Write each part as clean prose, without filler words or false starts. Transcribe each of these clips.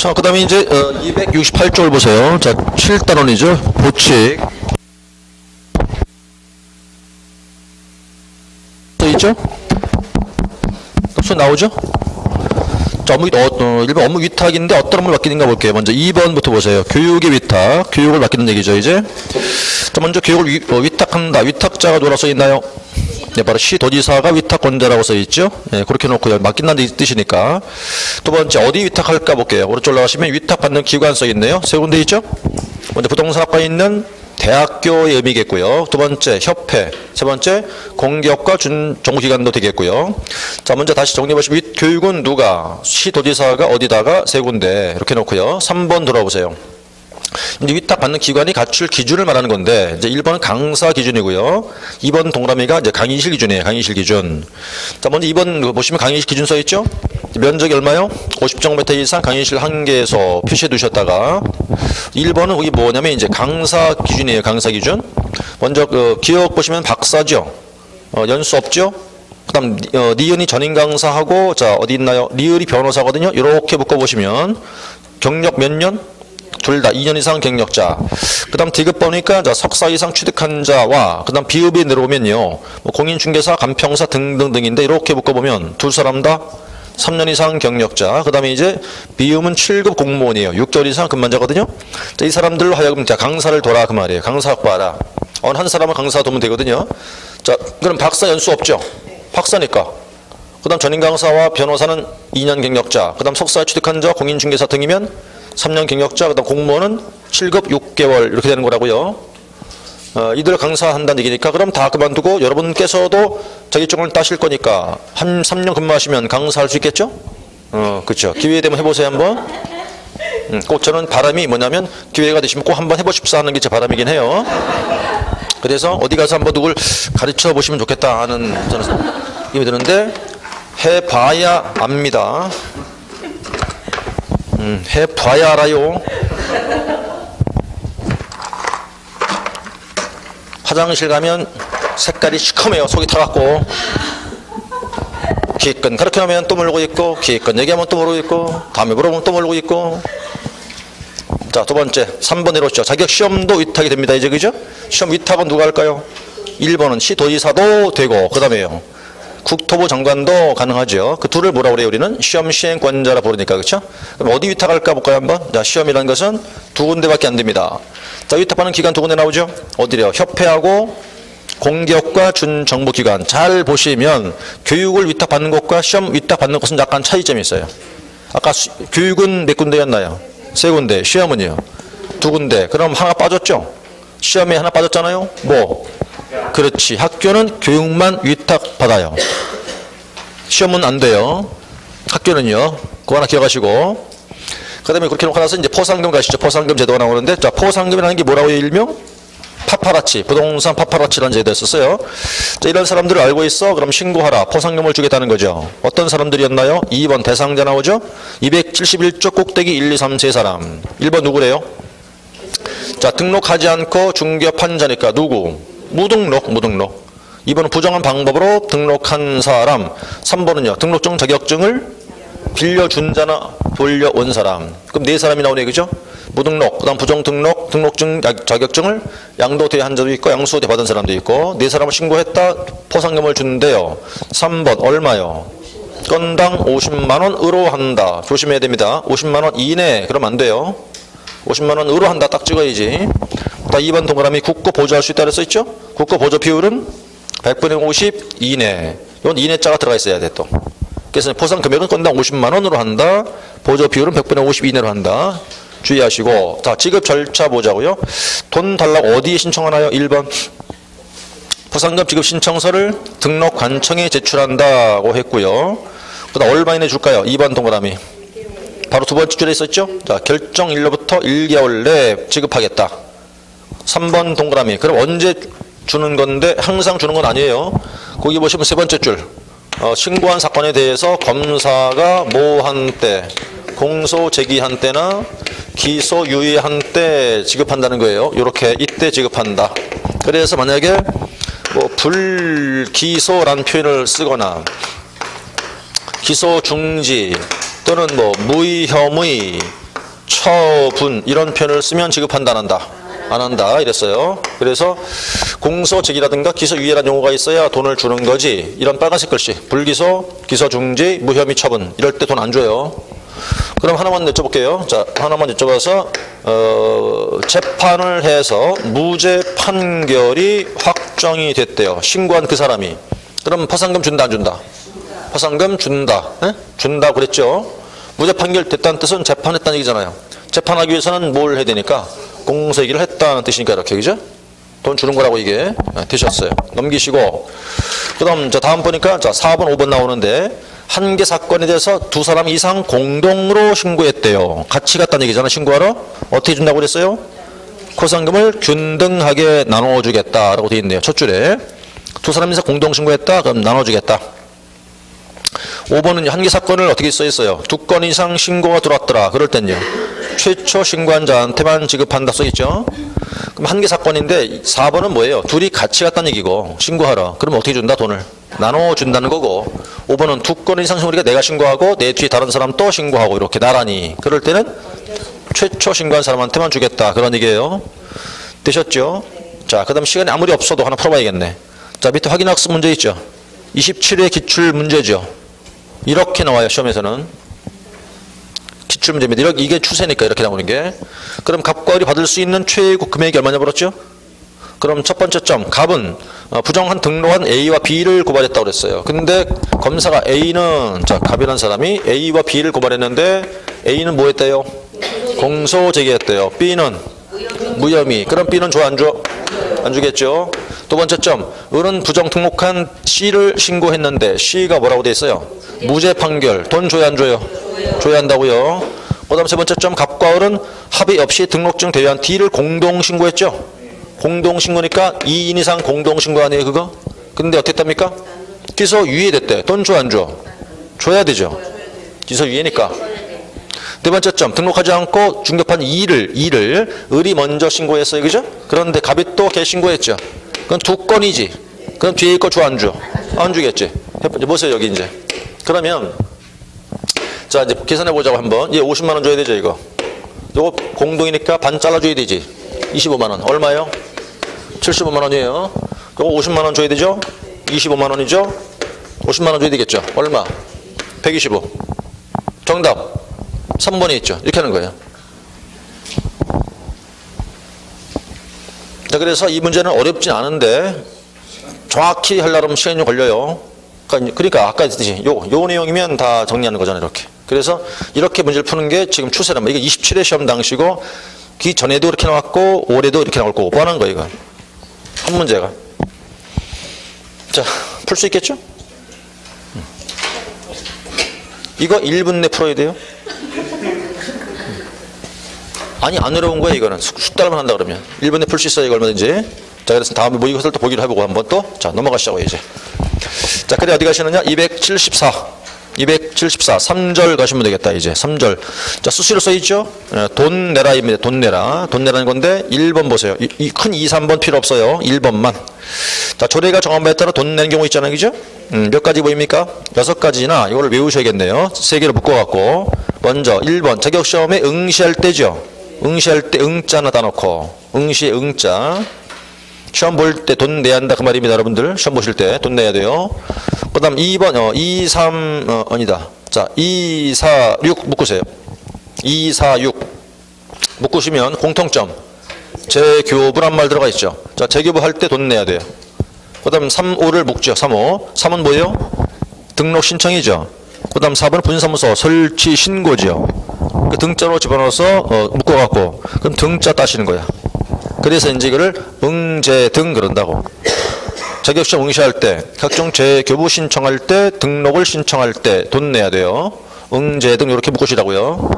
자, 그 다음에 이제 268쪽을 보세요. 자, 7단원이죠. 보칙. 있죠? 수 나오죠? 자, 일반 업무 위탁인데 어떤 업무를 맡기는가 볼게요. 먼저 2번부터 보세요. 교육의 위탁. 교육을 맡기는 얘기죠, 이제. 자, 먼저 교육을 위탁한다. 위탁자가 누구라고 써 있나요? 네, 바로 시도지사가 위탁권자라고 써 있죠. 네, 그렇게 놓고요. 맡긴다는 뜻이니까. 두 번째, 어디 위탁할까 볼게요. 오른쪽 올라가시면 위탁받는 기관 써 있네요. 세 군데 있죠? 먼저 부동산학과에 있는 대학교의 의미겠고요. 두 번째, 협회. 세 번째, 공기업과 정부기관도 되겠고요. 자, 먼저 다시 정리해보시면 교육은 누가? 시도지사가 어디다가? 세 군데. 이렇게 놓고요. 3번 들어보세요. 이제 위탁받는 기관이 갖출 기준을 말하는 건데, 이제 1번은 강사 기준이고요. 2번 동그라미가 이제 강의실 기준이에요. 강의실 기준. 자, 먼저 2번 보시면 강의실 기준 써 있죠? 면적이 얼마요? 50제곱미터 이상 강의실 1개에서 표시해 두셨다가, 1번은 거기 뭐냐면 이제 강사 기준이에요. 강사 기준. 먼저 기억 보시면 박사죠. 연수 없죠? 그 다음, 니은이 전임 강사하고, 자, 어디 있나요? 리을이 변호사거든요. 이렇게 묶어보시면, 경력 몇 년? 둘 다 2년 이상 경력자. 그 다음 디귿 보니까 자, 석사 이상 취득한 자와 그 다음 비읍이 내려오면요. 뭐 공인중개사, 간평사 등등등인데 이렇게 묶어보면 두 사람 다 3년 이상 경력자. 그 다음에 이제 비읍은 7급 공무원이에요. 6개월 이상 근무자거든요. 자, 이 사람들로 하여금 자, 강사를 둬라 그 말이에요. 강사 확보하라. 어느 한 사람은 강사 두면 되거든요. 자, 그럼 박사 연수 없죠? 박사니까. 그 다음 전임 강사와 변호사는 2년 경력자. 그 다음 석사 취득한 자, 공인중개사 등이면 3년 경력자, 그 다음 공무원은 7급 6개월 이렇게 되는 거라고요. 이들 강사한다는 얘기니까 그럼 다 그만두고 여러분께서도 자격증을 따실 거니까 한 3년 근무하시면 강사할 수 있겠죠? 그렇죠. 기회 되면 해보세요 한번. 꼭 저는 바람이 뭐냐면 기회가 되시면 꼭 한번 해보십사 하는 게 제 바람이긴 해요. 그래서 어디 가서 한번 누굴 가르쳐 보시면 좋겠다 하는 저는 느낌이 드는데 해봐야 압니다. 해봐야 알아요. 화장실 가면 색깔이 시커매요. 속이 타갖고. 기껏 그렇게 하면 또 모르고 있고, 기껏 얘기하면 또 모르고 있고, 다음에 물어보면 또 모르고 있고. 자, 두 번째 3번 내려오시죠. 자격 시험도 위탁이 됩니다. 이제 그죠? 시험 위탁은 누가 할까요? 1번은 시도지사도 되고, 그 다음에요. 국토부 장관도 가능하죠. 그 둘을 뭐라고 그래요? 우리는 시험 시행권자라 부르니까. 그렇죠? 그럼 어디 위탁할까 볼까요 한번? 자, 시험이라는 것은 두 군데밖에 안 됩니다. 자, 위탁하는 기관 두 군데 나오죠? 어디래요? 협회하고 공기업과 준정부기관. 잘 보시면 교육을 위탁받는 것과 시험 위탁받는 것은 약간 차이점이 있어요. 아까 교육은 몇 군데였나요? 세 군데. 시험은요? 두 군데. 그럼 하나 빠졌죠? 시험에 하나 빠졌잖아요? 뭐? 그렇지. 학교는 교육만 위탁받아요. 시험은 안 돼요. 학교는요. 그거 하나 기억하시고. 그 다음에 그렇게 놓고 나서 이제 포상금 가시죠. 포상금 제도가 나오는데, 자, 포상금이라는 게 뭐라고 일명? 파파라치. 부동산 파파라치라는 제도였었어요. 자, 이런 사람들을 알고 있어. 그럼 신고하라. 포상금을 주겠다는 거죠. 어떤 사람들이었나요? 2번 대상자 나오죠? 271조 꼭대기 1, 2, 3 세 사람. 1번 누구래요? 자, 등록하지 않고 중개업 한 자니까 누구? 무등록. 2번은 부정한 방법으로 등록한 사람. 3번은요. 등록증 자격증을 빌려준 자나 돌려온 사람. 그럼 네 사람이 나오네. 그죠? 무등록, 그 다음 부정등록, 등록증 자격증을 양도대한 자도 있고 양수대 받은 사람도 있고 네 사람을 신고했다. 포상금을 주는데요. 3번 얼마요? 건당 50만원으로 한다. 조심해야 됩니다. 50만원 이내 그러면 안 돼요. 50만원으로 한다. 딱 찍어야지. 2번 동그라미 국고 보조할 수 있다 그랬어 있죠? 국고 보조 비율은 100분의 50 이내. 이건 이내자가 들어가 있어야 돼 또. 그래서 포상 금액은 건당 50만원으로 한다. 보조 비율은 100분의 50 이내로 한다. 주의하시고. 자, 지급 절차 보자고요. 돈 달라고 어디에 신청하나요? 1번. 포상금 지급 신청서를 등록관청에 제출한다고 했고요. 그다음 얼마 이내 줄까요? 2번 동그라미. 바로 두 번째 줄에 있었죠? 자, 결정일로부터 1개월 내에 지급하겠다. 3번 동그라미. 그럼 언제 주는 건데 항상 주는 건 아니에요. 거기 보시면 세 번째 줄. 신고한 사건에 대해서 검사가 모한 때, 공소 제기한 때나 기소 유예한 때 지급한다는 거예요. 이렇게 이때 지급한다. 그래서 만약에 뭐 불기소라는 표현을 쓰거나 기소 중지 또는 뭐 무의 혐의 처분 이런 표현을 쓰면 지급한다 안 한다? 안 한다 이랬어요. 그래서 공소제기라든가 기소유예라는 용어가 있어야 돈을 주는 거지. 이런 빨간색 글씨 불기소, 기소중지, 무혐의 처분 이럴 때 돈 안 줘요. 그럼 하나만 여쭤볼게요. 자, 하나만 여쭤봐서 재판을 해서 무죄 판결이 확정이 됐대요. 신고한 그 사람이. 그럼 포상금 준다 안 준다? 포상금 준다. 에? 준다 그랬죠. 무죄 판결 됐다는 뜻은 재판했다는 얘기잖아요. 재판하기 위해서는 뭘 해야 되니까 공소얘기를 했다는 뜻이니까 이렇게 그죠? 돈 주는 거라고 이게 되셨어요. 넘기시고 그다음 자 다음 보니까 자 4번 5번 나오는데 한 개 사건에 대해서 두 사람 이상 공동으로 신고했대요. 같이 갔다는 얘기잖아. 신고하러 어떻게 준다고 그랬어요? 포상금을 균등하게 나눠주겠다라고 되어 있네요. 첫 줄에 두 사람 이상 공동 신고했다. 그럼 나눠주겠다. 5번은 한 개 사건을 어떻게 써 있어요? 두 건 이상 신고가 들어왔더라. 그럴 땐요. 최초 신고한 자한테만 지급한다 써 있죠. 그럼 한 개 사건인데 4번은 뭐예요? 둘이 같이 갔다는 얘기고 신고하러. 그럼 어떻게 준다? 돈을 나눠준다는 거고 5번은 두 건 이상 신고니까 내가 신고하고 내 뒤에 다른 사람 또 신고하고 이렇게 나란히. 그럴 때는 최초 신고한 사람한테만 주겠다. 그런 얘기예요. 되셨죠? 자, 그 다음 시간이 아무리 없어도 하나 풀어봐야겠네. 자, 밑에 확인학습 문제 있죠? 27회 기출 문제죠. 이렇게 나와요. 시험에서는. 기출 문제입니다. 이게 추세니까 이렇게 나오는 게. 그럼 갑과 을이 받을 수 있는 최고 금액이 얼마냐 벌었죠? 그럼 첫 번째 점, 갑은 부정한 등록한 A와 B를 고발했다고 그랬어요. 근데 검사가 A는 자 갑이라는 사람이 A와 B를 고발했는데 A는 뭐 했대요? 공소 제기했대요. B는 무혐의. 그럼 B는 줘 안 줘? 안 주겠죠. 두 번째 점, 을은 부정 등록한 C를 신고했는데 C가 뭐라고 돼 있어요? 무죄 판결. 돈 줘야 안 줘요? 줘야 한다고요. 그 다음 세 번째 점, 갑과 을은 합의 없이 등록증 대여한 D를 공동 신고했죠. 공동 신고니까 2인 이상 공동 신고 아니에요 그거? 근데 어떻게 했답니까? 기소 유예됐대. 돈 줘 안 줘? 줘야 되죠. 기소 유예니까. 네 번째 점, 등록하지 않고 중개판 E를 을이 먼저 신고했어요. 그죠? 그런데 갑이 또 걔 신고했죠. 그건 두 건이지. 그럼 뒤에 거 줘 안 줘? 안 주겠지. 보세요 여기 이제. 그러면 자 이제 계산해 보자고 한번. 얘 50만 원 줘야 되죠 이거. 요거 공동이니까 반 잘라줘야 되지. 25만 원. 얼마요? 75만 원이에요. 요거 50만 원 줘야 되죠? 25만 원이죠? 50만 원 줘야 되겠죠? 얼마? 125. 정답. 3번에 있죠. 이렇게 하는 거예요. 자, 그래서 이 문제는 어렵진 않은데 정확히 하려면 시간이 좀 걸려요. 그러니까 아까 했듯이 요 내용이면 다 정리하는 거잖아요. 이렇게. 그래서 이렇게 문제를 푸는 게 지금 추세란 말이에요. 이게 27회 시험 당시고 그 전에도 이렇게 나왔고 올해도 이렇게 나올 거고 뻔한 거예요. 이건. 한 문제가. 자, 풀 수 있겠죠? 이거 1분 내 풀어야 돼요? 아니 안 어려운 거예요. 이거는 숙달만 한다 그러면 1분 내 풀 수 있어요. 이거 얼마든지. 자, 그래서 다음에 모의고사를 또 보기로 해보고 한번 또 자 넘어가시자고 이제. 자, 그래 어디 가시느냐? 274 3절 가시면 되겠다. 이제 3절. 자, 수시로 써있죠? 돈 내라입니다. 돈 내라. 돈 내라는 건데 1번 보세요. 이 큰 2, 3번 필요 없어요. 1번만. 자, 조례가 정한 바에 따라 돈 내는 경우 있잖아요. 그죠? 몇 가지 보입니까? 6가지나 이거를 외우셔야겠네요. 3개로 묶어갖고. 먼저 1번 자격시험에 응시할 때죠. 응시할 때 응자 하나 다 넣고 응시에 응자. 시험 볼 때 돈 내야 한다 그 말입니다. 여러분들 시험 보실 때 돈 내야 돼요. 그 다음 2번 2, 3 아니다. 자 2, 4, 6 묶으세요. 2, 4, 6 묶으시면 공통점 재교부란 말 들어가 있죠. 자 재교부 할 때 돈 내야 돼요. 그 다음 3, 5를 묶죠. 3, 5 3은 뭐예요? 등록 신청이죠. 그 다음 4번은 분사무소 설치 신고죠. 그 등자로 집어넣어서 묶어갖고 그럼 등자 따시는 거야. 그래서 이제 이거를 응재 등 그런다고. 자격시험 응시할 때 각종 재교부 신청할 때 등록을 신청할 때 돈 내야 돼요. 응재 등 이렇게 묶으시라고요.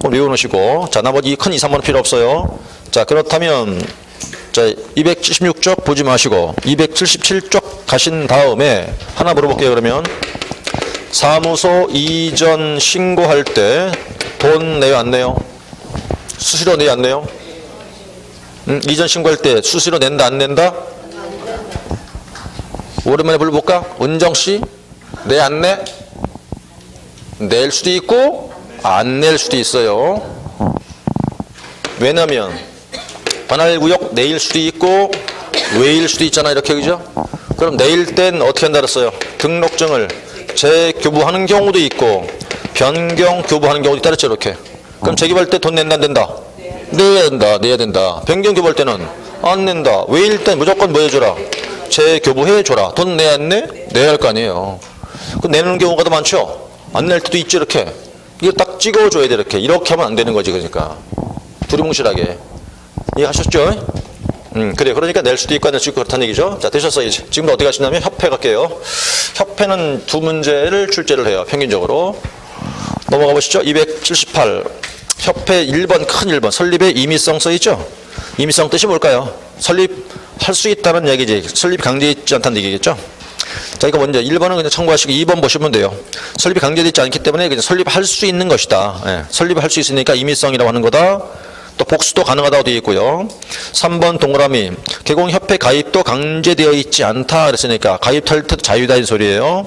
외워놓으시고 자 나머지 큰 2, 3번은 필요 없어요. 자 그렇다면 자 276쪽 보지 마시고 277쪽 가신 다음에 하나 물어볼게요. 그러면 사무소 이전 신고할 때 돈 내요 안 내요? 수시로 내요 안 내요? 이전 신고할 때 수시로 낸다 안 낸다? 오랜만에 불러볼까? 은정씨 내 안 내? 낼 수도 있고 안 낼 수도 있어요. 왜냐면 관할구역 내일 수도 있고 외일 수도 있잖아, 이렇게. 그죠? 그럼 내일 땐 어떻게 한다 그랬어요? 등록증을 재교부하는 경우도 있고 변경 교부하는 경우도 있다 그랬죠, 이렇게. 그럼 재교부할 때 돈 낸다 안 된다? 내야 된다. 변경 교부할 때는 안 낸다. 외일 땐 무조건 뭐 해줘라? 재교부해줘라. 돈 내야 안 내? 내야 할 거 아니에요. 그 내는 경우가 더 많죠? 안 낼 때도 있죠, 이렇게. 이거 딱 찍어줘야 돼, 이렇게. 이렇게 하면 안 되는 거지, 그러니까. 두리뭉실하게. 이해하셨죠? 그래요. 그러니까 낼 수도 있고 안 낼 수도 있고 그렇다는 얘기죠. 자, 되셨어요, 이제. 지금도 어떻게 하시냐면 협회 갈게요. 협회는 두 문제를 출제를 해요, 평균적으로. 넘어가 보시죠. 278. 협회 1번, 큰 1번. 설립의 임의성 써있죠? 임의성 뜻이 뭘까요? 설립할 수 있다는 얘기지. 설립이 강제있지 않다는 얘기겠죠? 자, 이거 먼저 1번은 그냥 참고하시고 2번 보시면 돼요. 설립이 강제되지 않기 때문에 그냥 설립할 수 있는 것이다. 예, 설립을 할 수 있으니까 임의성이라고 하는 거다. 또 복수도 가능하다고 되어 있고요. 3번 동그라미. 개공협회 가입도 강제되어 있지 않다 그랬으니까 가입할 때도 자유다인 소리예요.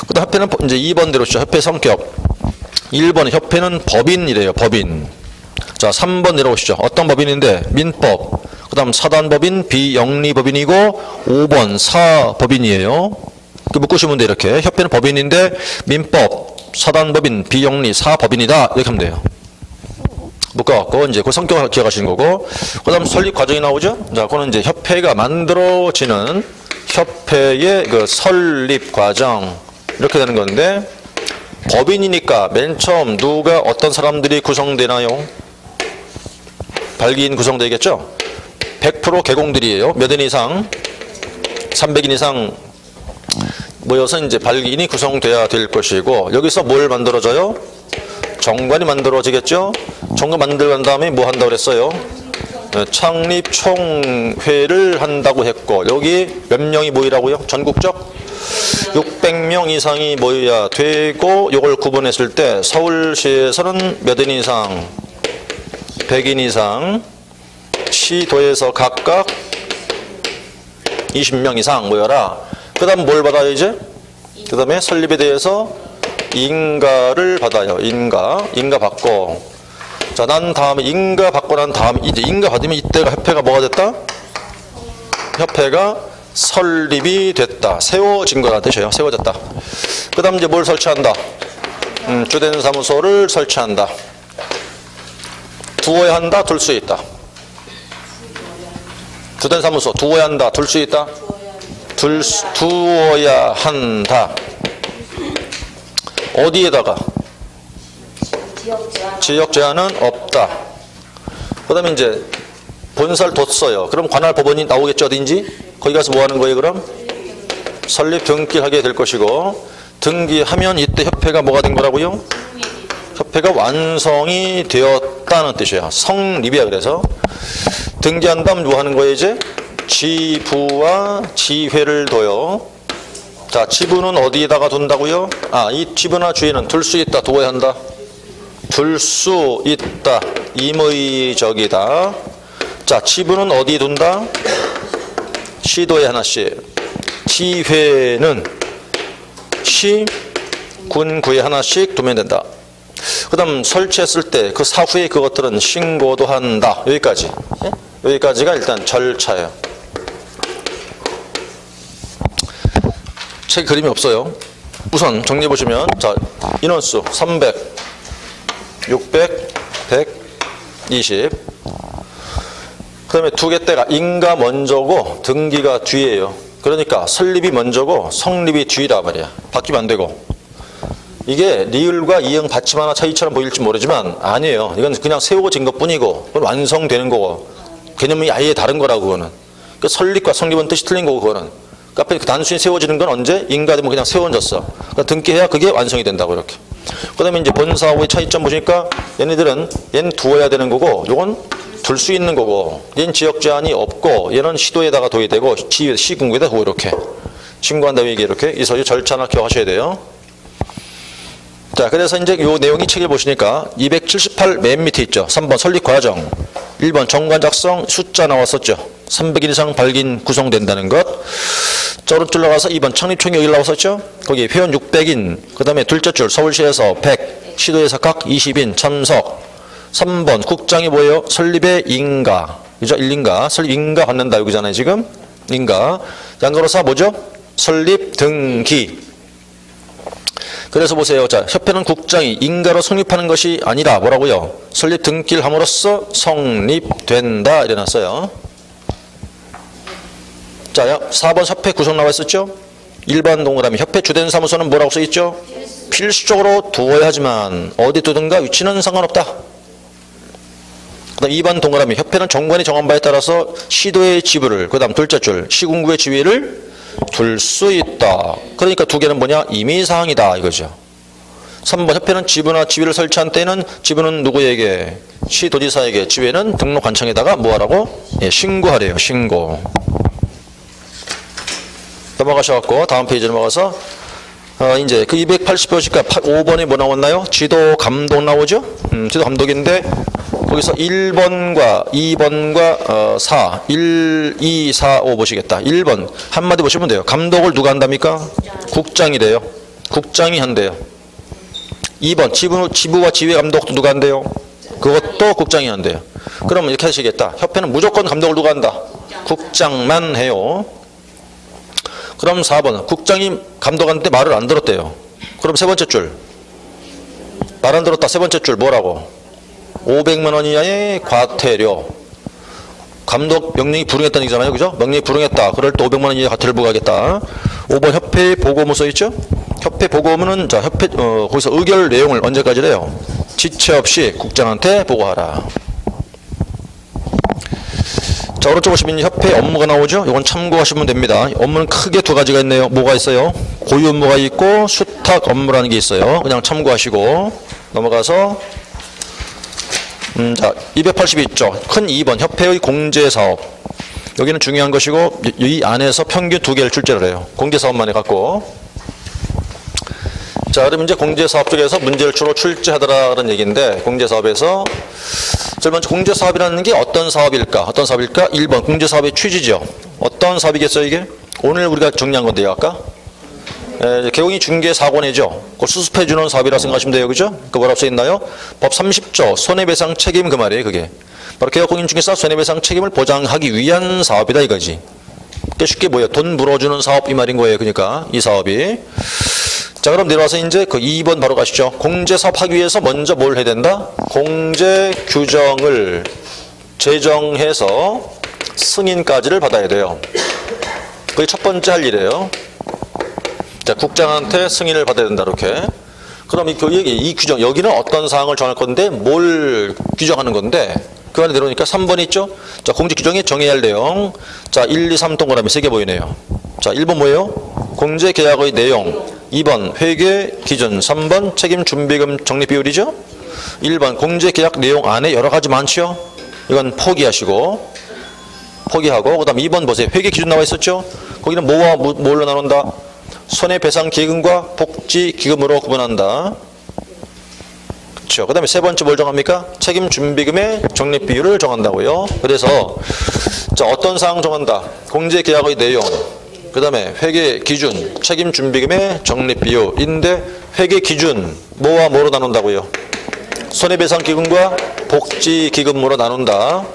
그 다음 협회는 이제 2번대로죠. 협회 성격. 1번 협회는 법인이래요. 법인. 자, 3번 내려오시죠. 어떤 법인인데? 민법. 그 다음 사단법인, 비영리법인이고 5번 사법인이에요. 그 묶으시면 돼, 이렇게. 협회는 법인인데 민법, 사단법인, 비영리, 사법인이다. 이렇게 하면 돼요. 묶어갖고 이제 그 성격을 기억하시는 거고. 그 다음 설립 과정이 나오죠. 자, 그거는 이제 협회가 만들어지는 협회의 그 설립 과정. 이렇게 되는 건데, 법인이니까 맨 처음 누가 어떤 사람들이 구성되나요? 발기인 구성되겠죠? 100% 개공들이에요. 몇 인 이상? 300인 이상 모여서 이제 발기인이 구성돼야 될 것이고, 여기서 뭘 만들어져요? 정관이 만들어지겠죠? 정관 만들고 난 다음에 뭐 한다고 그랬어요? 창립 총회를 한다고 했고, 여기 몇 명이 모이라고요? 전국적? 600명 이상이 모여야 되고, 요걸 구분했을 때 서울시에서는 몇 인 이상? 100인 이상, 시도에서 각각 20명 이상 모여라. 그 다음 뭘 받아요, 이제? 그 다음에 설립에 대해서 인가를 받아요. 인가 받고. 자, 난 다음에 인가 받고 난 다음에 이제 인가 받으면 이때가 협회가 뭐가 됐다? 협회가 설립이 됐다. 세워진 거라 뜻이에요. 세워졌다. 그 다음 이제 뭘 설치한다? 주된 사무소를 설치한다. 두어야 한다, 둘 수 있다. 주된 사무소 두어야 한다, 둘 수 있다. 두어야 한다. 어디에다가? 지역 제한은 없다. 그 다음에 이제 본사를 뒀어요. 그럼 관할 법원이 나오겠죠, 어딘지? 거기 가서 뭐 하는 거예요, 그럼? 설립 등기하게 될 것이고, 등기하면 이때 협회가 뭐가 된 거라고요? 협회가 완성이 되었다는 뜻이에요. 성립이야. 그래서 등기한 다음 뭐 하는 거예요, 이제? 지부와 지회를 둬요. 자, 지부는 어디에다가 둔다고요? 아, 이 지부나 주회는 둘 수 있다, 두어야 한다. 둘 수 있다. 임의적이다. 자, 지부는 어디 둔다? 시도에 하나씩. 지회는 시, 군, 구에 하나씩 두면 된다. 그 다음 설치했을 때 그 사후에 그것들은 신고도 한다. 여기까지. 여기까지가 일단 절차예요. 책 그림이 없어요. 우선 정리해 보시면, 자, 인원수 300, 600, 120. 그 다음에 두 개 때가 인가 먼저고 등기가 뒤에요. 그러니까 설립이 먼저고 성립이 뒤라 말이야. 바뀌면 안 되고. 이게 리을과 이응 받침 하나 차이처럼 보일지 모르지만 아니에요. 이건 그냥 세워진 것뿐이고 그건 완성되는 거고 개념이 아예 다른 거라고. 그거는 그 설립과 성립은 뜻이 틀린 거고. 그거는 앞에 단순히 세워지는 건 언제? 인가되면 그냥 세워졌어. 그러니까 등기해야 그게 완성이 된다고. 이렇게. 그 다음에 이제 본사하고의 차이점 보시니까 얘네들은 얘는 두어야 되는 거고 요건 둘 수 있는 거고, 얘는 지역 제한이 없고 얘는 시도에다가 둬야 되고 시군구에다 두고 이렇게 신고한 다음에 이게 이렇게 이 서류 절차나 기억하셔야 돼요. 자, 그래서 이제 요 내용이 책을 보시니까 278 맨 밑에 있죠. 3번 설립 과정, 1번 정관 작성 숫자 나왔었죠. 300인 이상 발기인 구성된다는 것. 자, 오른쪽 올라가서 2번 창립총회 여기 나왔었죠. 거기 회원 600인, 그 다음에 둘째 줄 서울시에서 100, 시도에서 각 20인 참석. 3번 국장이 뭐예요? 설립의 인가. 그죠? 인가. 설립 인가 받는다 여기잖아요 지금. 인가. 양가로사 뭐죠? 설립 등기. 그래서 보세요. 자, 협회는 국장이 인가로 성립하는 것이 아니라 뭐라고요? 설립 등기를 함으로써 성립된다 이래놨어요. 자, 4번 협회 구성 나와 있었죠? 1번 동그라미 협회 주된 사무소는 뭐라고 써있죠? 필수적으로 두어야 하지만 어디 두든가 위치는 상관없다. 그 다음 2번 동그라미 협회는 정관이 정한 바에 따라서 시도의 지부를 그 다음 둘째 줄 시군구의 지위를 둘 수 있다. 그러니까 두 개는 뭐냐? 임의사항이다 이거죠. 3번 협회는 지부나 지위를 설치한 때에는 지부는 누구에게? 시도지사에게. 지위는 등록관청에다가 뭐하라고? 예, 신고하래요. 신고. 넘어가셔갖고 다음 페이지 넘어가서 이제 그 280표시가 5번에 뭐 나왔나요? 지도 감독 나오죠? 지도 감독인데 거기서 1번과 2번과 4, 1, 2, 4, 5 보시겠다. 1번 한마디 보시면 돼요. 감독을 누가 한답니까? 국장이 돼요. 국장이 한대요. 2번 지부와 지휘 감독도 누가 한대요? 그것도 국장이 한대요. 그러면 이렇게 하시겠다. 협회는 무조건 감독을 누가 한다? 국장만 해요. 그럼 4번 국장이 감독한테 말을 안 들었대요. 그럼 세 번째 줄 말 안 들었다. 세 번째 줄 뭐라고? 500만 원 이하의 과태료. 감독 명령이 불응했다는 얘기잖아요. 그죠? 명령이 불응했다. 그럴 때 500만 원 이하의 과태료를 부과하겠다. 5번 협회 보고문 써있죠? 협회 보고문은 자 협회 거기서 의결 내용을 언제까지래요? 지체 없이 국장한테 보고하라. 자, 오른쪽 보시면 협회 업무가 나오죠? 이건 참고하시면 됩니다. 업무는 크게 두 가지가 있네요. 뭐가 있어요? 고유 업무가 있고 수탁 업무라는 게 있어요. 그냥 참고하시고 넘어가서 자, 282쪽 큰 2번 협회의 공제사업. 여기는 중요한 것이고 이 안에서 평균 2개를 출제를 해요. 공제사업만 해갖고. 자, 그럼 이제 공제사업 쪽에서 문제를 주로 출제하더라는 얘기인데 공제사업에서 제일 먼저 공제사업이라는 게 어떤 사업일까? 어떤 사업일까? 1번 공제사업의 취지죠. 어떤 사업이겠어요 이게? 오늘 우리가 정리한 건데요 아까? 개공이 중개사고내죠. 그걸 수습해주는 사업이라고 생각하시면 돼요. 그죠? 그 뭐라고 써있나요? 법 30조 손해배상 책임 그 말이에요 그게. 바로 개업공인중개사 손해배상 책임을 보장하기 위한 사업이다 이거지. 그러니까 쉽게 뭐예요? 돈 물어주는 사업 이 말인 거예요. 그러니까 이 사업이. 자, 그럼 내려와서 이제 그 2번 바로 가시죠. 공제사업 하기 위해서 먼저 뭘 해야 된다? 공제 규정을 제정해서 승인까지를 받아야 돼요. 그게 첫 번째 할 일이에요. 자, 국장한테 승인을 받아야 된다, 이렇게. 그럼 이 규정, 여기는 어떤 사항을 정할 건데, 뭘 규정하는 건데, 그 안에 내려오니까 3번 있죠? 자, 공제 규정에 정해야 할 내용. 자, 1, 2, 3 동그라미 3개 보이네요. 자, 1번 뭐예요? 공제 계약의 내용. 2번 회계 기준, 3번 책임 준비금 적립 비율이죠. 1번 공제 계약 내용 안에 여러 가지 많죠. 이건 포기하시고 포기하고 그다음 2번 보세요. 회계 기준 나와 있었죠. 거기는 뭐와 뭘로 나눈다? 손해배상 기금과 복지 기금으로 구분한다. 그렇죠. 그다음에 세 번째 뭘 정합니까? 책임 준비금의 적립 비율을 정한다고요. 그래서 자, 어떤 사항 정한다? 공제 계약의 내용. 그 다음에 회계 기준, 책임 준비금의 적립 비율인데 회계 기준 뭐와 뭐로 나눈다고요? 손해배상 기금과 복지 기금으로 나눈다.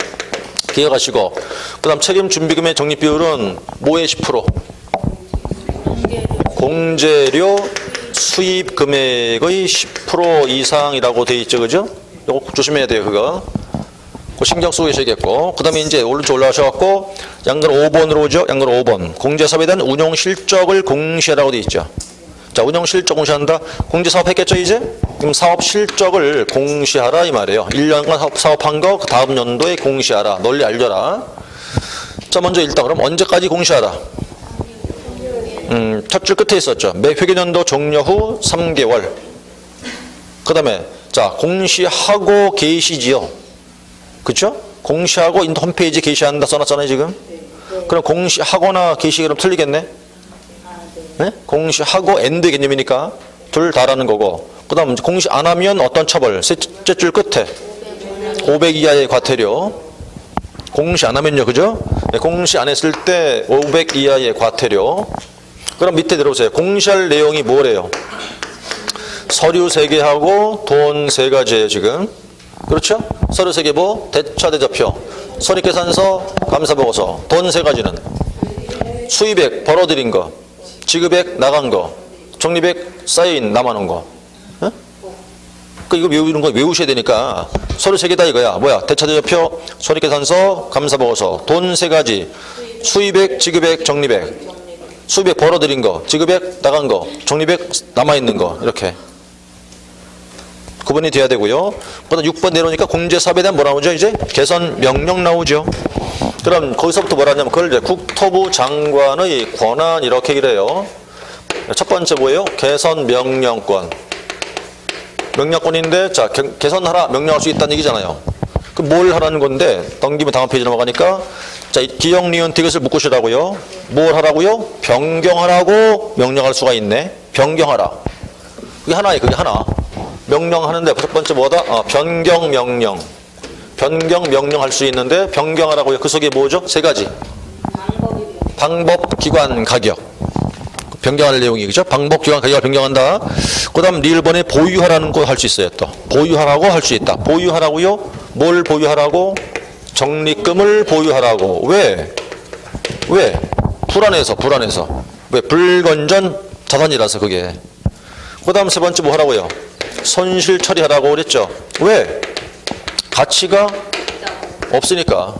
기억하시고 그 다음 책임 준비금의 적립 비율은 뭐의 10%? 공제료 수입 금액의 10% 이상이라고 돼 있죠. 그죠? 이거 조심해야 돼요. 그거. 신경 쓰고 계셔야겠고 그 다음에 이제 오른쪽 올라가셔갖고 양가로 5번으로 오죠. 양가로 5번 공제사업에 대한 운용 실적을 공시하라고 돼 있죠. 자, 운용 실적 공시한다. 공제사업 했겠죠 이제? 그럼 사업 실적을 공시하라 이 말이에요. 1년간 사업한 거 그 다음 연도에 공시하라. 널리 알려라. 자, 먼저 일단 그럼 언제까지 공시하라? 첫 줄 끝에 있었죠. 매 회계연도 종료 후 3개월. 그 다음에 자, 공시하고 게시지요. 그쵸? 공시하고 홈페이지 게시한다 써놨잖아요 지금. 그럼 공시하거나 게시 그럼 틀리겠네. 네? 공시하고 엔드 개념이니까 둘 다라는 거고. 그 다음 공시 안 하면 어떤 처벌? 셋째 줄 끝에 500 이하의 과태료. 공시 안 하면요. 그죠? 네, 공시 안 했을 때 500 이하의 과태료. 그럼 밑에 들어오세요. 공시할 내용이 뭐래요? 서류 3개하고 돈 3가지예요 지금. 그렇죠? 서류 세 개 뭐? 대차 대조표, 손익계산서, 감사보고서. 돈 세 가지는 수입액 벌어들인 거, 지급액 나간 거, 적립액 쌓여있는 남아놓은 거. 어? 그 이거 외우는 거 외우셔야 되니까 서류 세 개다 이거야. 뭐야? 대차 대조표, 손익계산서, 감사보고서. 돈 세 가지. 수입액, 지급액, 적립액. 수입액 벌어들인 거, 지급액 나간 거, 적립액 남아있는 거. 이렇게 구분이 돼야 되고요. 그다음 6번 내려오니까 공제사업에 대한 뭐 나오죠? 이제 개선 명령 나오죠. 그럼 거기서부터 뭐라냐면 그걸 이제 국토부 장관의 권한 이렇게 얘기해요. 첫 번째 뭐예요? 개선 명령권. 명령권인데 자 개선하라 명령할 수 있다는 얘기잖아요. 그 뭘 하라는 건데 넘기면 다음 페이지 넘어가니까 자 기역 니은 디귿을 묶으시라고요. 뭘 하라고요? 변경하라고 명령할 수가 있네. 변경하라. 그게 하나예요. 그게 하나. 명령하는데 첫 번째 뭐다? 변경 명령. 변경 명령할 수 있는데 변경하라고요. 그 속에 뭐죠? 세 가지. 방법, 기관, 가격. 변경할 내용이 그죠? 방법, 기관, 가격을 변경한다. 그 다음 리을번에 보유하라는 거 할 수 있어요. 또 보유하라고 할 수 있다. 보유하라고요? 뭘 보유하라고? 적립금을 보유하라고. 왜? 불안해서. 왜? 불건전 자산이라서 그게. 그 다음 세 번째 뭐 하라고요? 손실 처리하라고 그랬죠. 왜? 가치가 없으니까.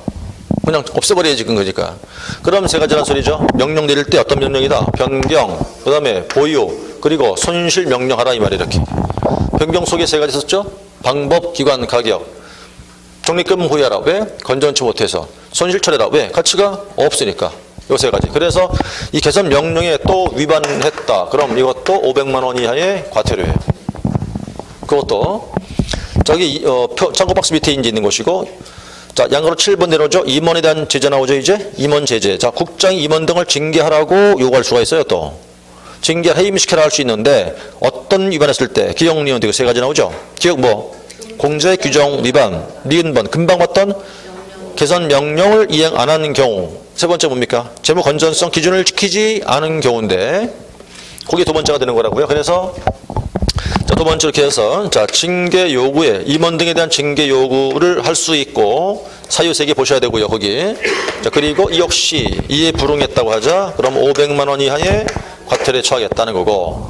그냥 없애버려야지 그거니까. 그럼 세 가지란 소리죠. 명령 내릴 때 어떤 명령이다? 변경, 그 다음에 보유, 그리고 손실 명령하라 이 말이 이렇게. 변경 속에 세 가지 있었죠. 방법, 기관, 가격. 적립금 보유하라. 왜? 건전치 못해서. 손실 처리하라. 왜? 가치가 없으니까. 요 세 가지. 그래서 이 개선 명령에 또 위반했다. 그럼 이것도 500만 원 이하의 과태료예요. 그것도 저기 참고 박스 밑에 이제 있는 것이고, 자 양으로 7번 내려오죠. 임원에 대한 제재 나오죠. 이제 임원 제재. 자 국장이 임원 등을 징계하라고 요구할 수가 있어요. 또 징계 해임시켜라 할 수 있는데 어떤 위반했을 때 기역 니은 디귿 세 가지 나오죠. 기역 뭐? 공제 규정 위반. 니은번 금방 봤던 개선 명령을 이행 안 하는 경우. 세 번째 뭡니까? 재무 건전성 기준을 지키지 않은 경우인데 그게 두 번째가 되는 거라고요. 그래서 자, 두 번째로 이렇게 해서 자 징계 요구에 임원 등에 대한 징계 요구를 할 수 있고 사유 세 개 보셔야 되고요. 거기. 자 그리고 이 역시 이에 불응했다고 하자. 그럼 500만 원 이하의 과태료에 처하겠다는 거고.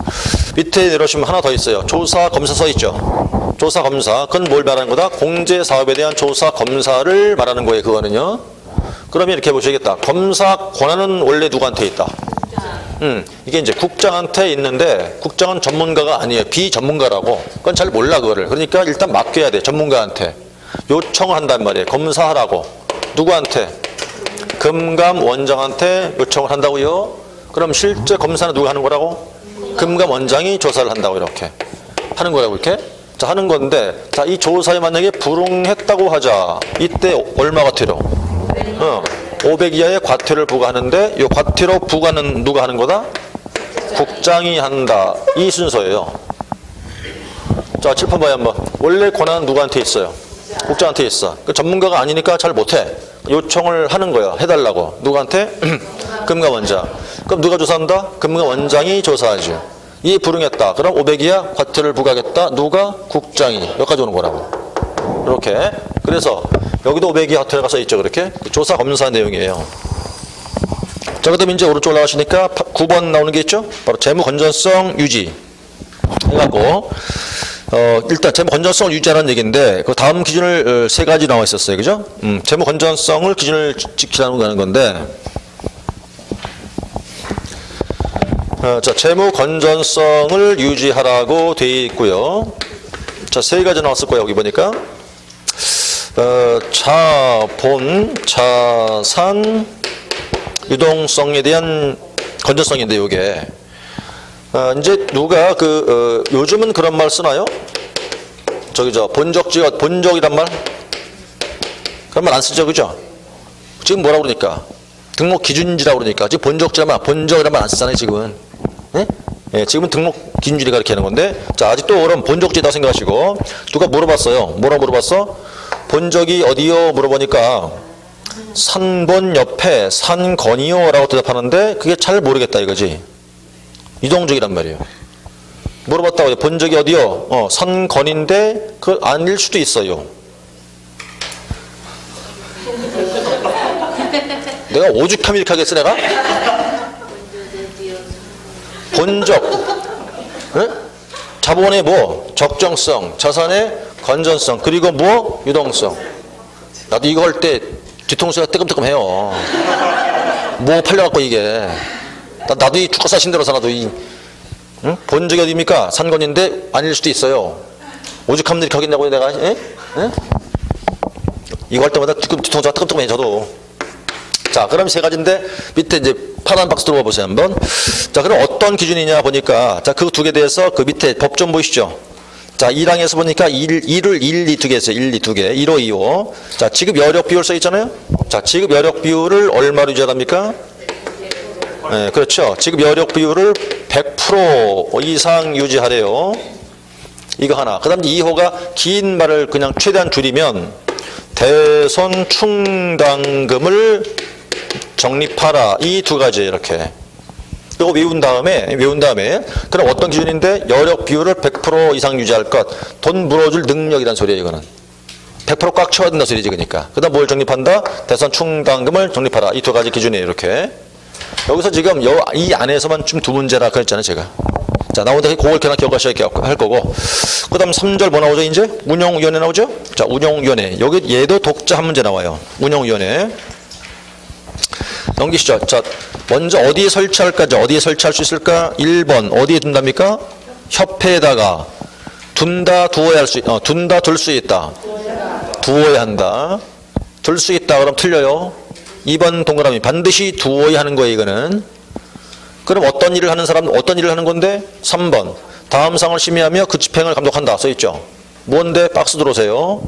밑에 내려오시면 하나 더 있어요. 조사 검사 써 있죠. 조사 검사. 그건 뭘 말하는 거다? 공제 사업에 대한 조사 검사를 말하는 거예요. 그거는요. 그러면 이렇게 보시겠다. 검사 권한은 원래 누구한테 있다? 이게 이제 국장한테 있는데 국장은 전문가가 아니에요. 비전문가라고. 그건 잘 몰라 그거를. 그러니까 일단 맡겨야 돼. 전문가한테. 요청을 한단 말이에요. 검사하라고. 누구한테? 금감원장한테 요청을 한다고요. 그럼 실제 검사는 누가 하는 거라고? 금감원장이 조사를 한다고 이렇게 하는 거라고 이렇게. 자 하는 건데 자 이 조사에 만약에 불응했다고 하자. 이때 얼마 과태료? 500 이하의 과태료를 부과하는데 이 과태료 부과는 누가 하는 거다? 국장이 한다. 이 순서예요. 자 7번 봐요 한번. 원래 권한은 누구한테 있어요? 국장한테 있어. 그 전문가가 아니니까 잘 못해. 요청을 하는 거야. 해달라고. 누구한테? 금감원장. 그럼 누가 조사한다? 금감원장이 조사하지. 이에 불응했다. 그럼 500 이하 과태료를 부과하겠다. 누가? 국장이. 여기까지 오는 거라고. 이렇게. 그래서 여기도 500 이하 과태료가 써있죠. 그렇게. 조사 검사 내용이에요. 자, 그 다음 이제 오른쪽 올라가시니까 9번 나오는 게 있죠. 바로 재무 건전성 유지. 해갖고 일단 재무 건전성을 유지하라는 얘기인데 그 다음 기준을 세 가지 나와 있었어요. 그죠? 재무 건전성을 기준을 지키라는 건데 자 재무 건전성을 유지하라고 되어 있고요. 자 세 가지 나왔을 거예요. 여기 보니까 자본, 자산, 유동성에 대한 건전성인데 요게 이제 누가 요즘은 그런 말 쓰나요? 본적이란 말? 그런 말 안 쓰죠, 그죠? 지금 뭐라고 그러니까? 등록 기준지라고 그러니까. 지금 본적이란 말 안 쓰잖아요, 지금은. 네? 예, 지금은 등록 기준지를 가리키는 건데, 자, 아직도 그럼 본적지다 생각하시고, 누가 물어봤어요. 뭐라고 물어봤어? 본적이 어디요? 물어보니까, 산본 옆에 산건이요? 라고 대답하는데, 그게 잘 모르겠다, 이거지. 유동적이란 말이에요. 물어봤다고 본적이 어디요? 산건인데 그 아닐 수도 있어요. 내가 오죽하면 이렇게 하겠어, 내가? 본적. 응? 자본의 뭐? 적정성, 자산의 건전성, 그리고 뭐? 유동성. 나도 이거 할 때 뒤통수가 뜨끔뜨끔해요. 뭐 팔려갖고 이게. 나도 이 죽고 사신 대로 살아도 이, 응? 본적이 어디입니까? 산건인데 아닐 수도 있어요. 오죽하면 이렇게 하겠냐고요, 내가. 에? 에? 이거 할 때마다 뒤통수가 뜨끔뜨끔해, 저도. 자, 그럼 세 가지인데 밑에 이제 파란 박스 들어봐 보세요, 한번. 자, 그럼 어떤 기준이냐 보니까, 자, 그 두 개 대해서 그 밑에 법 좀 보이시죠? 자, 1항에서 보니까 1을 1, 2 두 개 했어요. 1, 2 두 개. 1호, 2호. 자, 지급 여력 비율 써 있잖아요? 자, 지급 여력 비율을 얼마로 유지합니까? 네, 그렇죠. 지급 여력 비율을 100% 이상 유지하래요. 이거 하나. 그 다음 2호가 긴 말을 그냥 최대한 줄이면 대손 충당금을 적립하라. 이 두 가지 이렇게. 이거 외운 다음에 그럼 어떤 기준인데 여력 비율을 100% 이상 유지할 것. 돈 물어줄 능력이란 소리예요, 이거는. 100% 꽉 채워야 된다 소리지, 그러니까. 그 다음 뭘 적립한다? 대손 충당금을 적립하라. 이 두 가지 기준이에요, 이렇게. 여기서 지금 이 안에서만 좀 두 문제라 그랬잖아요, 제가. 자, 나오는데 그걸 그냥 기억하셔야 할 거고. 그 다음 3절 뭐 나오죠, 이제? 운영위원회 나오죠? 자, 운영위원회. 여기 얘도 독자 한 문제 나와요. 운영위원회. 넘기시죠. 자, 먼저 어디에 설치할까죠? 어디에 설치할 수 있을까? 1번. 어디에 둔답니까? 협회에다가. 둔다, 두어야 둔다, 둘 수 있다. 두어야 한다. 둘 수 있다. 그럼 틀려요. 2번 동그라미. 반드시 두어야 하는 거예요, 이거는. 그럼 어떤 일을 하는 사람, 어떤 일을 하는 건데? 3번. 다음 사항을 심의하며 그 집행을 감독한다. 써있죠. 뭔데? 박스 들어오세요.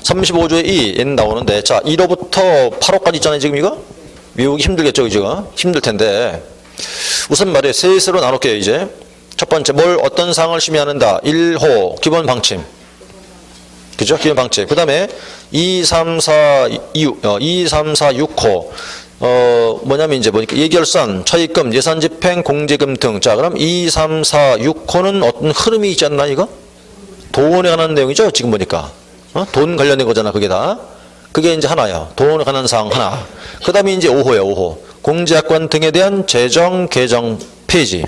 35조의 2. 얘는 나오는데. 자, 1호부터 8호까지 있잖아요, 지금 이거? 외우기 힘들겠죠, 이거? 힘들 텐데. 우선 말이에요. 셋으로 나눌게요, 이제. 첫 번째, 어떤 사항을 심의하는다. 1호, 기본 방침. 그죠? 기본 방침. 그 다음에 2, 3, 4, 6호. 뭐냐면 이제 보니까 예결산, 차입금, 예산집행, 공제금 등. 자, 그럼 2, 3, 4, 6호는 어떤 흐름이 있지 않나, 이거? 돈에 관한 내용이죠, 지금 보니까. 돈 관련된 거잖아, 그게 다. 그게 이제 하나야. 돈에 관한 사항 하나. 그 다음에 이제 5호야, 5호. 공제약관 등에 대한 재정, 개정, 폐지.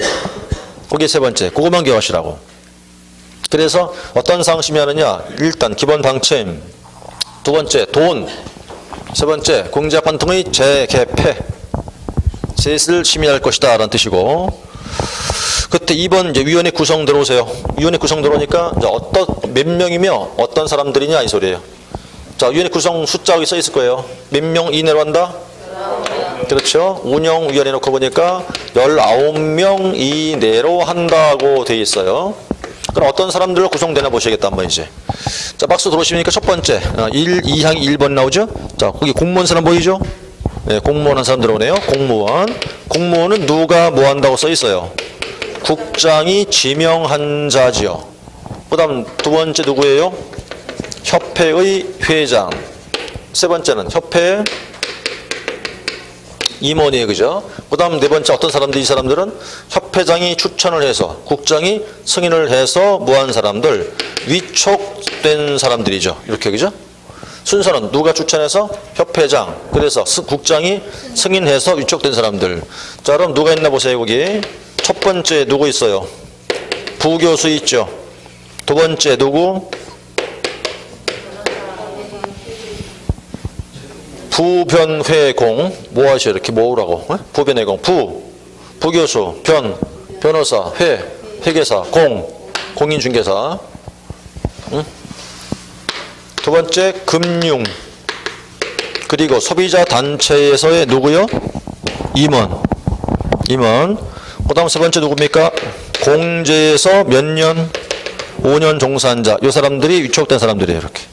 그게 세 번째. 그것만 기억하시라고. 그래서 어떤 사항 심의하느냐? 일단 기본 방침. 두 번째, 돈. 세 번째, 공제약관 등의 재개폐. 셋을 심의할 것이다 라는 뜻이고. 그때 2번 이제 위원회 구성 들어오세요. 위원회 구성 들어오니까 이제 몇 명이며 어떤 사람들이냐 이 소리예요. 자, 위원회 구성 숫자 여기 써 있을 거예요. 몇 명 이내로 한다? 그렇죠. 운영위원회 놓고 보니까 19명 이내로 한다고 돼 있어요. 그럼 어떤 사람들로 구성되나 보셔야겠다 한번 이제. 자, 박스 들어오시니까 첫 번째 2항이 1번 나오죠. 자, 거기 공무원 사람 보이죠? 네, 공무원 한 사람 들어오네요. 공무원은 누가 뭐 한다고 써 있어요. 국장이 지명한 자지요. 그 다음 두 번째 누구예요? 협회의 회장. 세 번째는 협회 임원이에요, 그죠? 그 다음 네 번째 어떤 사람들, 이 사람들은 협회장이 추천을 해서 국장이 승인을 해서 뭐한 사람들, 위촉된 사람들이죠. 이렇게, 그죠? 순서는 누가 추천해서? 협회장. 그래서 국장이 승인해서 위촉된 사람들. 자, 그럼 누가 있나 보세요, 거기. 첫 번째 누구 있어요? 부교수 있죠. 두 번째 누구? 부변회공. 뭐 하셔 이렇게 모으라고. 부변회공. 부교수, 변호사, 회계사, 공인중개사. 응? 두 번째 금융. 그리고 소비자 단체에서의 누구요? 임원. 그 다음 세 번째 누굽니까? 공제에서 몇 년? 5년 종사한 자. 이 사람들이 위촉된 사람들이에요, 이렇게.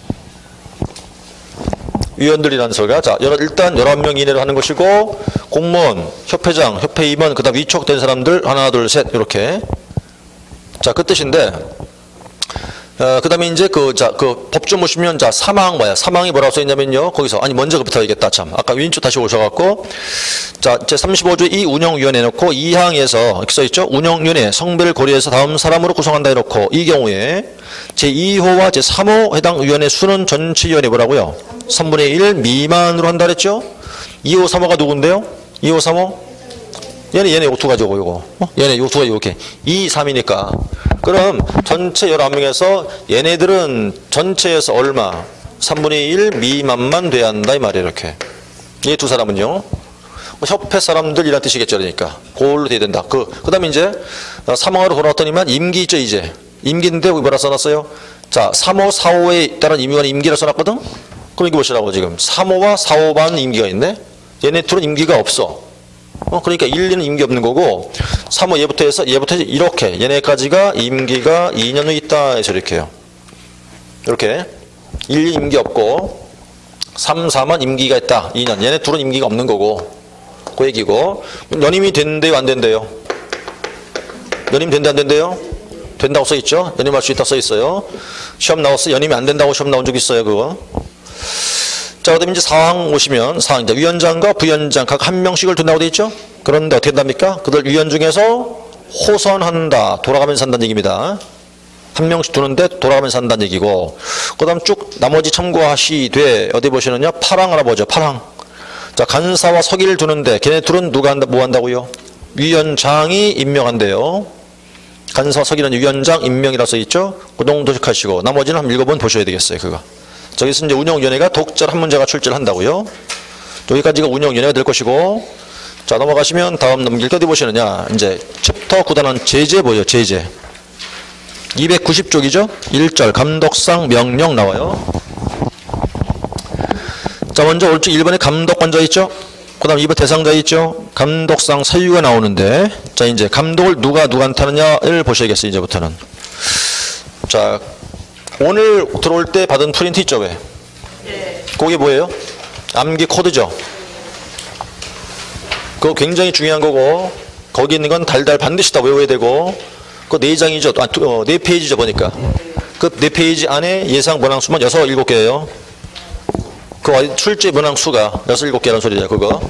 위원들이라는 소리가. 자, 일단 11명 이내로 하는 것이고, 공무원, 협회장, 협회 임원, 그 다음 위촉된 사람들, 하나, 둘, 셋, 이렇게. 자, 그 뜻인데, 그 다음에 이제 그 법 좀 보시면, 자, 사망 뭐야? 사망이 뭐라고 써있냐면요. 거기서, 먼저 그부터 얘기했다, 참. 아까 왼쪽 다시 오셔갖고, 자, 제 35조 이 운영위원회 놓고 2항에서 이렇게 써있죠. 운영위원회 성별을 고려해서 다음 사람으로 구성한다 해놓고, 이 경우에 제 2호와 제 3호 해당 위원회 수는 전체 위원회 뭐라고요? 3분의 1 미만으로 한다 그랬죠? 2535가 누군데요? 2535? 얘네 요 두 가지고 요거. 얘네 요 두 가지 이렇게. 2, 3이니까. 그럼 전체 11명에서 얘네들은 전체에서 얼마? 3분의 1 미만만 돼야 한다 이 말이에요. 이렇게. 이 두 사람은요. 협회 사람들이란 뜻이겠죠. 그러니까. 그걸로 돼야 된다. 그 다음에 이제 3호로 돌아왔더니만 임기 있죠. 이제. 임기인데 여기 뭐라 써놨어요? 자, 3호, 4호에 따른 임기가 임기라 써놨거든? 그럼 이게 무엇이라고 지금? 3호와 4호반 임기가 있네? 얘네 둘은 임기가 없어. 그러니까 1, 2는 임기 없는 거고 3호 얘부터 해서 이렇게 얘네까지가 임기가 2년 후 있다 해서 이렇게 해요. 이렇게 1, 2 임기 없고 3, 4만 임기가 있다. 2년. 얘네 둘은 임기가 없는 거고 그 얘기고 연임이 된대요 안 된대요? 연임 된대 안 된대요? 된다고 써있죠? 연임할 수 있다 써있어요. 시험 나왔어. 연임이 안 된다고 시험 나온 적 있어요 그거. 자, 그 다음에 이제 사항 오시면, 사항, 이제 위원장과 부위원장 각 한 명씩을 둔다고 돼 있죠? 그런데 어떻게 된답니까? 그들 위원 중에서 호선한다. 돌아가면서 한다는 얘기입니다. 한 명씩 두는데 돌아가면서 한다는 얘기고, 그 다음 쭉 나머지 참고하시되, 어디 보시느냐? 파랑 알아보죠. 파랑. 자, 간사와 서기를 두는데, 걔네 둘은 누가 한다, 뭐 한다고요? 위원장이 임명한대요. 간사와 서기는 위원장 임명이라 써있죠? 그 정도 도식하시고, 나머지는 한번 읽어보면 보셔야 되겠어요, 그거. 저기서 이제 운영위원회가 독절 한 문제가 출제를 한다고요. 여기까지가 운영위원회가 될 것이고, 자, 넘어가시면 다음 넘길 때 어디 보시느냐. 이제 챕터 9단원 제재 뭐예요? 제재. 290쪽이죠? 1절 감독상 명령 나와요. 자, 먼저 오른쪽 1번에 감독관자 있죠? 그 다음 2번 대상자 있죠? 감독상 사유가 나오는데, 자, 이제 감독을 누구한테 하느냐를 보셔야겠어요, 이제부터는. 자, 오늘 들어올 때 받은 프린트 있죠, 왜? 네. 그게 뭐예요? 암기 코드죠? 그거 굉장히 중요한 거고, 거기 있는 건 달달 반드시 다 외워야 되고, 그거 4장이죠? 4페이지죠, 보니까. 그 4페이지 안에 예상 문항수만 6, 7개예요. 그 출제 문항수가 6, 7개라는 소리죠, 그거.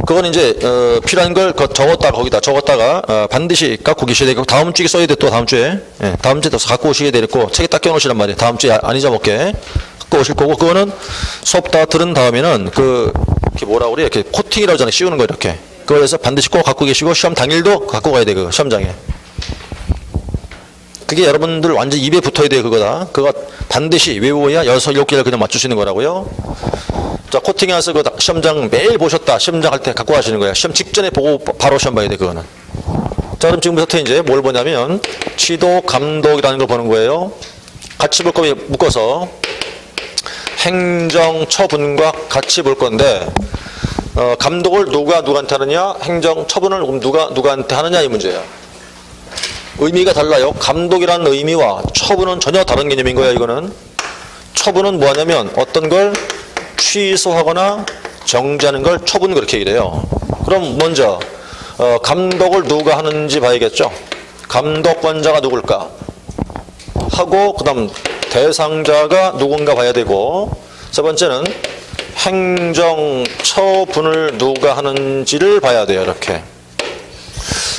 그건 이제 필요한 걸 적었다가 반드시 갖고 계셔야 되고 다음 주에 써야 돼. 또 다음 주에 다음 주에 또 갖고 오시게 되고 책에 딱 껴놓으시란 말이에요. 다음 주에 안 잊어먹게 갖고 오실 거고 그거는 수업 다 들은 다음에는 이렇게 뭐라 그래 이렇게 코팅이라고 하잖아요. 씌우는 거 이렇게 그래서 반드시 꼭 갖고 계시고 시험 당일도 갖고 가야 돼. 그 시험장에 그게 여러분들 완전 입에 붙어야 돼요. 그거다. 그거 반드시 외워야 6, 7개를 그냥 맞출 수 있는 거라고요. 자, 코팅해서 그 시험장 매일 보셨다. 시험장 할 때 갖고 가시는 거예요. 시험 직전에 보고 바로 시험 봐야 돼, 그거는. 자, 그럼 지금부터 이제 뭘 보냐면, 지도, 감독이라는 걸 보는 거예요. 같이 볼 거면 묶어서, 행정, 처분과 같이 볼 건데, 감독을 누구한테 하느냐, 행정, 처분을 누구한테 하느냐, 이 문제예요. 의미가 달라요. 감독이라는 의미와 처분은 전혀 다른 개념인 거예요, 이거는. 처분은 뭐 하냐면, 어떤 걸 취소하거나 정지하는 걸 처분 그렇게 이래요. 그럼 먼저 감독을 누가 하는지 봐야겠죠. 감독관자가 누굴까 하고 그 다음 대상자가 누군가 봐야 되고 세 번째는 행정처분을 누가 하는지를 봐야 돼요. 이렇게.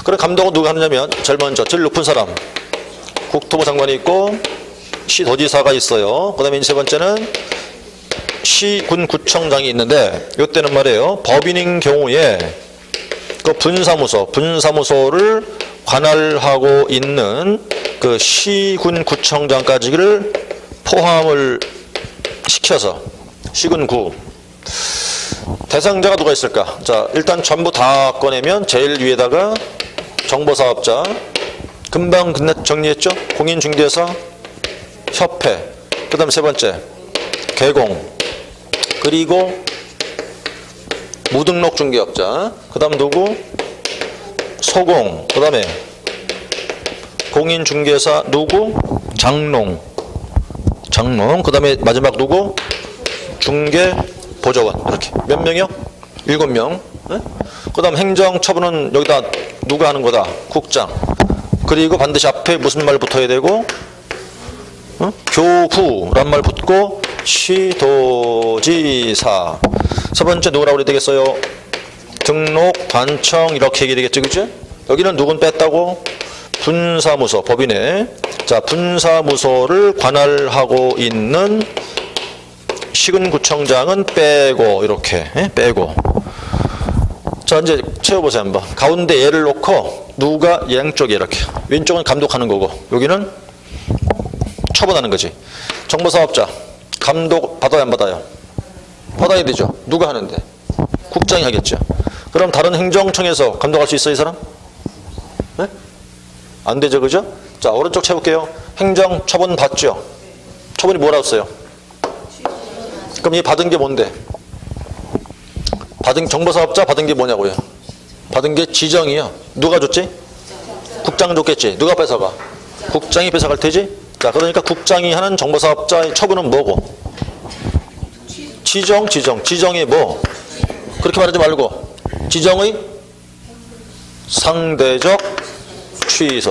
그럼 감독은 누가 하느냐면 제일 먼저 제일 높은 사람 국토부 장관이 있고 시도지사가 있어요. 그 다음에 세 번째는 시군 구청장이 있는데 이때는 말이에요. 법인인 경우에 그 분사무소를 관할하고 있는 그 시군 구청장까지를 포함을 시켜서 시군구 대상자가 누가 있을까? 자, 일단 전부 다 꺼내면 제일 위에다가 정보사업자 금방 정리했죠? 공인중개사 협회 그 다음 세 번째 개공 그리고 무등록 중개업자 그 다음 누구? 소공 그 다음에 공인중개사 누구? 장롱 그 다음에 마지막 누구? 중개보조원 이렇게 몇 명이요? 7명 그 다음 행정처분은 여기다 누가 하는 거다? 국장 그리고 반드시 앞에 무슨 말 붙어야 되고 교부란 말 붙고 시도지사 세 번째 누구라고 그래야 되겠어요? 등록 관청 이렇게 얘기 되겠죠, 그죠? 여기는 누군 뺐다고? 분사무소 법인에 자 분사무소를 관할하고 있는 시군구청장은 빼고 이렇게 빼고. 자 이제 채워보세요 한번. 가운데 얘를 놓고 누가 양쪽에 이렇게 왼쪽은 감독하는 거고 여기는 처분하는 거지. 정보사업자 감독 받아야 안 받아요? 받아야 되죠. 누가 하는데? 국장이 하겠죠. 그럼 다른 행정청에서 감독할 수 있어요 이 사람? 네? 안 되죠 그죠? 자 오른쪽 채울게요. 행정 처분 받죠. 처분이 뭐라고 써요? 그럼 이 받은 게 뭔데? 받은 정보사업자 받은 게 뭐냐고요? 받은 게 지정이요. 누가 줬지? 국장 줬겠지. 누가 뺏어가? 국장이 뺏어갈 테지. 자 그러니까 국장이 하는 정보사업자의 처분은 뭐고? 지정이 뭐? 그렇게 말하지 말고 지정의 상대적 취소.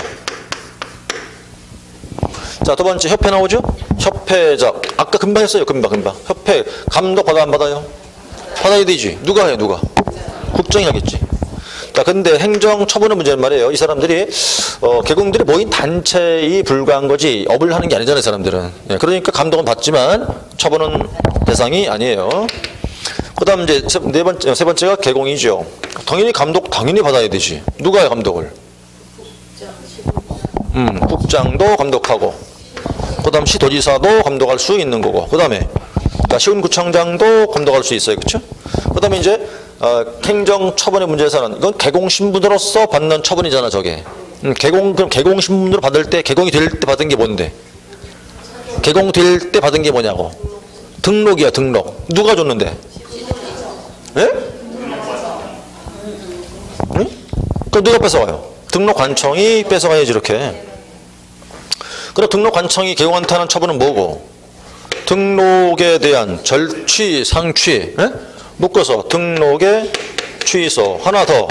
자 두 번째 협회 나오죠? 협회적 아까 금방 했어요. 금방 협회 감독 받아 안 받아요? 받아야 되지. 누가 해요? 누가? 국정이 하겠지. 자 근데 행정 처분은 문제는 말이에요. 이 사람들이 개공들이 모인 단체에 불과한 거지 업을 하는 게 아니잖아요. 이 사람들은. 예, 그러니까 감독은 받지만 처분은 대상이 아니에요. 그 다음 이제 세 번째가 개공이죠. 당연히 감독 당연히 받아야 되지. 누가 해요 감독을? 국장도 감독하고 그 다음 시도지사도 감독할 수 있는 거고 그 다음에 시군구청장도 감독할 수 있어요. 그렇죠? 그 다음에 이제 행정 처분의 문제에서는 이건 개공신분으로서 받는 처분이잖아 저게. 그럼 개공신분으로 받을 때 개공이 될 때 받은 게 뭔데? 개공될 때 받은 게 뭐냐고. 등록이야 등록. 누가 줬는데? 예? 응? 그럼 누가 뺏어가요? 등록관청이 뺏어가야지 이렇게. 그럼 등록관청이 개공한테 하는 처분은 뭐고? 등록에 대한 절취, 상취, 예? 묶어서 등록의 취소, 하나 더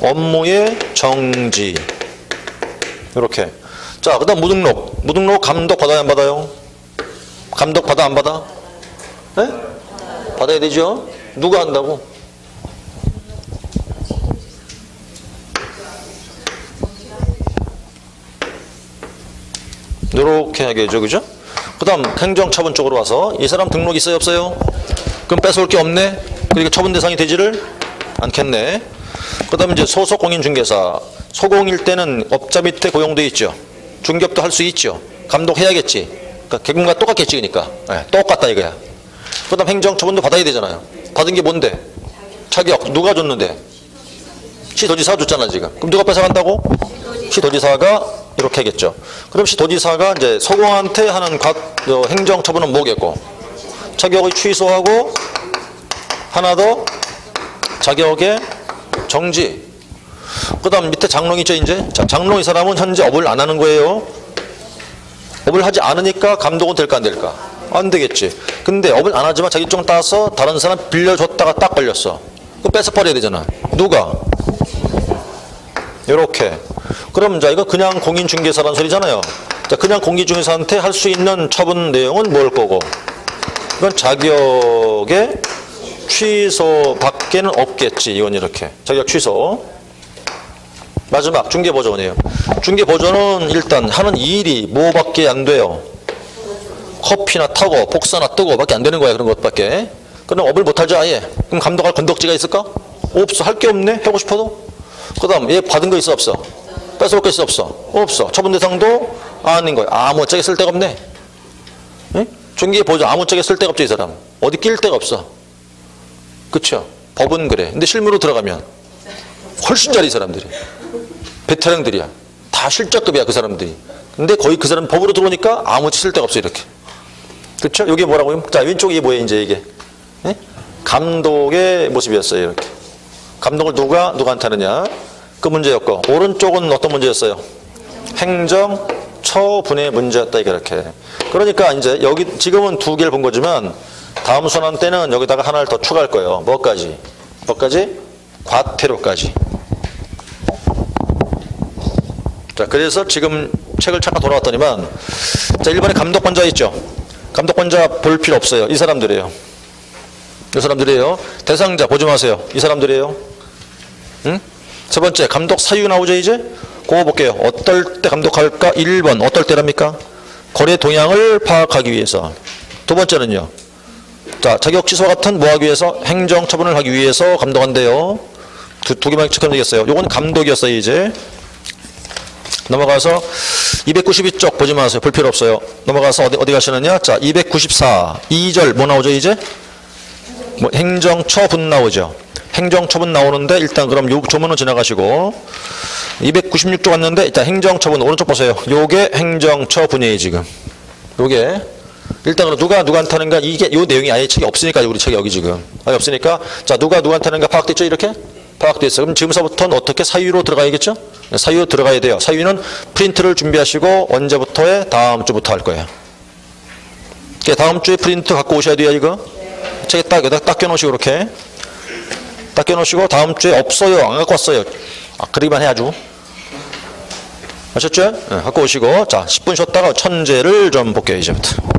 업무의 정지 이렇게. 자 그 다음 무등록 감독 받아야 안 받아요? 감독 받아 안 받아? 예? 받아야 되죠? 누가 한다고? 이렇게 하겠죠 그죠? 그 다음 행정처분 쪽으로 와서 이 사람 등록 있어요 없어요? 그럼 뺏어올 게 없네? 그러니까 처분 대상이 되지를 않겠네. 그 다음 이제 소속 공인중개사 소공일 때는 업자 밑에 고용돼 있죠. 중개업도 할 수 있죠. 감독해야겠지. 그러니까 개공과 똑같겠지 그러니까. 네, 똑같다 이거야. 그 다음 행정처분도 받아야 되잖아요. 받은 게 뭔데? 자격 누가 줬는데? 시도지사가 줬잖아 지금. 그럼 누가 뺏어간다고? 시도지사가 이렇게 하겠죠. 그럼 시도지사가 이제 소공한테 하는 행정처분은 뭐겠고? 자격의 취소하고 하나 더 자격의 정지. 그 다음 밑에 장롱 있죠 이제. 자, 장롱 이 사람은 현재 업을 안 하는 거예요. 업을 하지 않으니까 감독은 될까 안 될까? 안 되겠지. 근데 업을 안 하지만 자격증 따서 다른 사람 빌려줬다가 딱 걸렸어. 그럼 뺏어버려야 되잖아. 누가? 요렇게. 그럼 자 이거 그냥 공인중개사라는 소리잖아요. 자 그냥 공인중개사한테 할 수 있는 처분 내용은 뭘 거고? 이건 자격의 취소밖에는 없겠지. 이건 이렇게. 자격 취소. 마지막 중개보조원이에요. 중개보조원은 일단 하는 일이 뭐밖에 안 돼요? 커피나 타고 복사나 뜨고 밖에 안 되는 거야. 그런 것밖에. 그럼 업을 못하지 아예. 그럼 감독할 건덕지가 있을까? 없어. 할 게 없네. 하고 싶어도. 그 다음 얘 받은 거 있어 없어? 뺏어올 거 있어 없어? 없어. 처분 대상도 아닌 거야. 아무짝에 쓸 데가 없네. 응? 중개보조 아무짝에 쓸 데가 없죠 이 사람. 어디 낄 데가 없어. 그쵸? 법은 그래. 근데 실무로 들어가면 훨씬 잘해 이 사람들이. 베테랑들이야. 다 실적급이야 그 사람들이. 근데 거의 그 사람 법으로 들어오니까 아무 쓸 데가 없어 이렇게. 그쵸? 이게 뭐라고요? 자 왼쪽이 뭐예요 이제 이게? 예? 감독의 모습이었어요 이렇게. 감독을 누구한테 하느냐? 그 문제였고 오른쪽은 어떤 문제였어요? 행정 처분의 문제였다 이렇게. 그러니까 이제 여기 지금은 두 개를 본 거지만 다음 순환 때는 여기다가 하나를 더 추가할 거예요. 뭐까지? 과태료까지. 자 그래서 지금 책을 잠깐 돌아왔더니만 자 1번에 감독관자 있죠. 감독관자 볼 필요 없어요. 이 사람들이에요. 대상자 보지 마세요. 이 사람들이에요. 응? 세 번째 감독 사유 나오죠 이제? 그거 볼게요. 어떨 때 감독할까? 1번 어떨 때랍니까? 거래 동향을 파악하기 위해서. 두 번째는요. 자, 자격 취소 같은 뭐 하기 위해서? 행정 처분을 하기 위해서 감독한대요. 두 개만 체크하면 되겠어요. 요건 감독이었어요, 이제. 넘어가서 292쪽 보지 마세요. 볼 필요 없어요. 넘어가서 어디 가시느냐? 자, 294. 2절 뭐 나오죠, 이제? 뭐 행정처분 나오죠. 행정처분 나오는데 일단 그럼 요 조문은 지나가시고 296쪽 왔는데 일단 행정처분 오른쪽 보세요. 요게 행정처분이에요, 지금. 요게 일단 그럼 누가 누구한테 하는가 이게 요 내용이 아예 책이 없으니까 우리 책이 여기 지금 아예 없으니까 자 누가 누구한테 하는가 파악됐죠, 이렇게? 파악돼 있어요. 그럼 지금서부터는 어떻게 사유로 들어가야겠죠? 사유로 들어가야 돼요. 사유는 프린트를 준비하시고 언제부터에 다음 주부터 할 거예요. 다음 주에 프린트 갖고 오셔야 돼요, 이거. 책에 딱 여기다 딱 껴놓으시고 이렇게 딱 껴놓으시고 다음 주에 없어요, 안 갖고 왔어요. 그러기만 해야죠. 아셨죠? 네, 갖고 오시고 자 10분 쉬었다가 천재를 좀 볼게요, 이제부터.